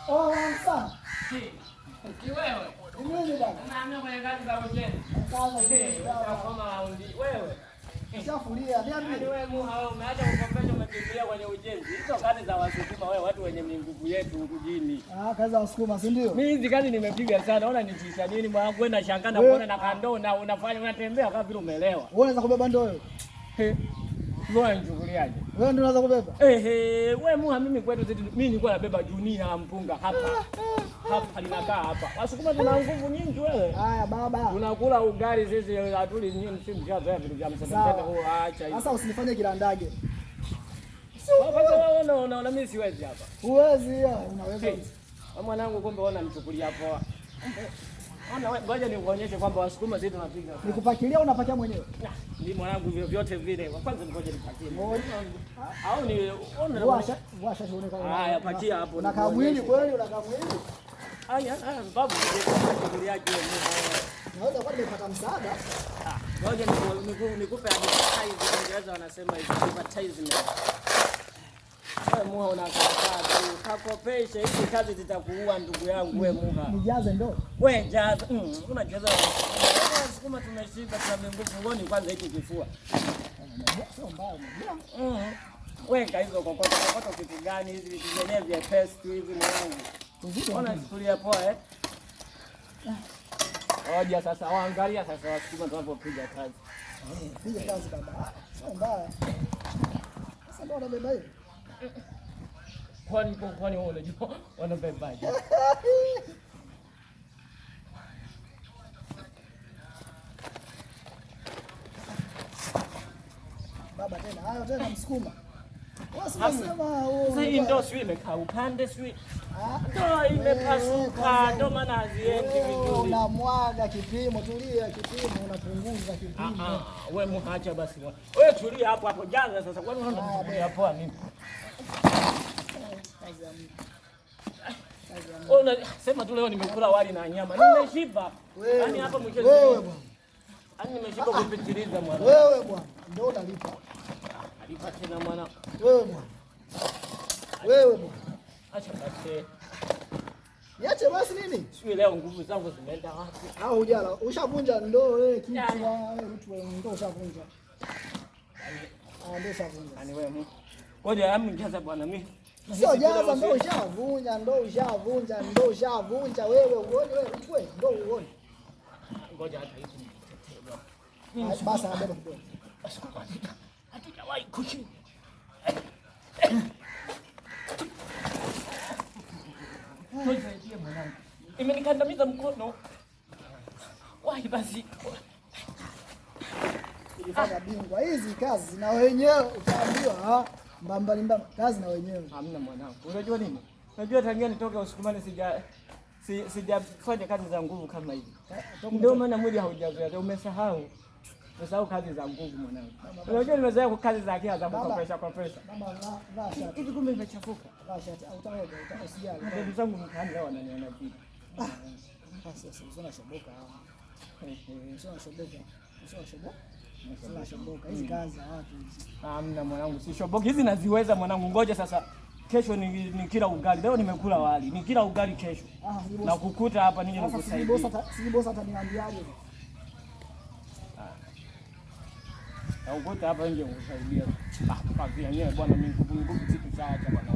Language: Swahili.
Oh, sana. Ni wewe. Ni mimi bwana. Unahamia kwenye kazi za ujenzi. Sasa Kama wewe. nishafulia. Niambie wewe muha umeacha kukopesha umekimbilia kwenye ujenzi. Hizo kazi za Wasukuma wewe, watu wenye nguvu yetu mjini. Kazi za Wasukuma si ndio? Mimi hizi kazi nimepiga sana. Naona nitisha nini mwanangu, wewe nashangaa na kuona na kandoo na unafanya unatembea kama vile umelewa. Wewe unaweza kubeba ndoo wewe? Wewe nichukuliaje? Wewe ndio unaweza kubeba? Wewe muha, mimi kwetu mimi nilikuwa nabeba junia ya mpunga hapa. Hapa ninakaa hapa. Wasukuma tuna nguvu nyingi wewe. Haya baba. Tunakula ugali sisi hatuli nyinyi mshazoea vitu vya msasa huo, acha hiyo. Sasa usinifanye kilandage. Baba wewe unaona mimi siwezi hapa. Huwezi unaweza. Mwanangu kumbe unaona nichukulia poa. Ona wewe, ngoja nikuonyeshe kwamba Wasukuma sisi tunapiga. Nikupakilia unapakia mwenyewe? Ni mwanangu vyote vile. Kwanza ngoja nipakie. Au ni ona washa tuone kama. Haya pakia hapo. Unakaa mwili kweli, unakaa mwili. Haya babu shughuli yake wewe. Naweza kwa nimepata msaada. Ngoja nikupe advertise, Kiingereza wanasema hivi advertisement. Wewe muha unakaa tu, kakopesha hizi kazi zitakuua ndugu yangu wewe muha. Nijaze ndo. Wewe jaza, unajaza. Wasukuma tumeshiba tuna nguvu ngoni kwanza hiki kifua. Sio mbaya. Weka hizo kokoto kitu gani hizi vitu zenyewe vya pest hivi mwanangu. Ona chukulia poa Oja sasa waangalia sasa Wasukuma tunapopiga kazi. Piga kazi baba. Sio mbaya. Sasa ndo unabeba hivi. Kwani wewe unajua wanabebaje? Baba tena hayo tena Msukuma. Sasa hii ndio sio imekaa upande sio. Ndio imepasuka, ndio maana haziendi vizuri. Unamwaga kipimo, tulia kipimo, unapunguza kipimo. Wewe muacha basi. Wewe tulia hapo hapo jaza sasa. Kwani unaona poa nini? Ona sema tu leo nimekula wali na nyama. Nimeshiba. Yaani hapa mchezo. Wewe bwana. Yaani nimeshiba kupitiliza mwana. Wewe bwana, ndio unalipa. Alipa tena mwana. Wewe bwana. Wewe bwana. Acha basi. Niache basi nini? Sio leo nguvu zangu zimeenda wapi? Au hujala, ushavunja ndoo wewe kichwa, wewe mtu wewe ndoo ushavunja. Ndio ushavunja. Yaani wewe. Ngoja amjaza bwana mimi. Sio jaza ndoo ushavunja, ndoo ushavunja wewe uone wewe ndoo uone. Ngoja hata hizi. Basi anabeba kidogo. Hatujawahi kushinda. Nisaidie mwanangu. Imenikandamiza mkono. Wahi basi. Ulifanya bingwa hizi kazi na wenyewe utaambiwa mbamba kazi na wenyewe. Hamna mwanangu. Unajua nini? Unajua tangia nitoke Usukumani sijafanya kazi za nguvu kama hivi. Ndio maana mwili haujazoea. Umesahau. Umesahau kazi za nguvu mwanangu. Unajua nimezoea kazi za akili za kukopesha. Baba vaa shati. Hivi kumbe imechafuka. Vaa shati au utaoga utasijali. Ndugu zangu mtaani leo wananiona vipi? Sasa usona shoboka. Usona shoboka. Hizi kazi za watu hizi. Hamna mwanangu, si shoboki. Hizi naziweza mwanangu. Ngoja sasa kesho ni kila ugali. Leo nimekula wali. Ni kila ugali kesho. Na kukuta hapa nije nikusaidie. Si boss ataniambiaje? Na ukuta hapa nje nikusaidie. Kwa vile yenyewe bwana mimi nguvu kitu chaacha bwana.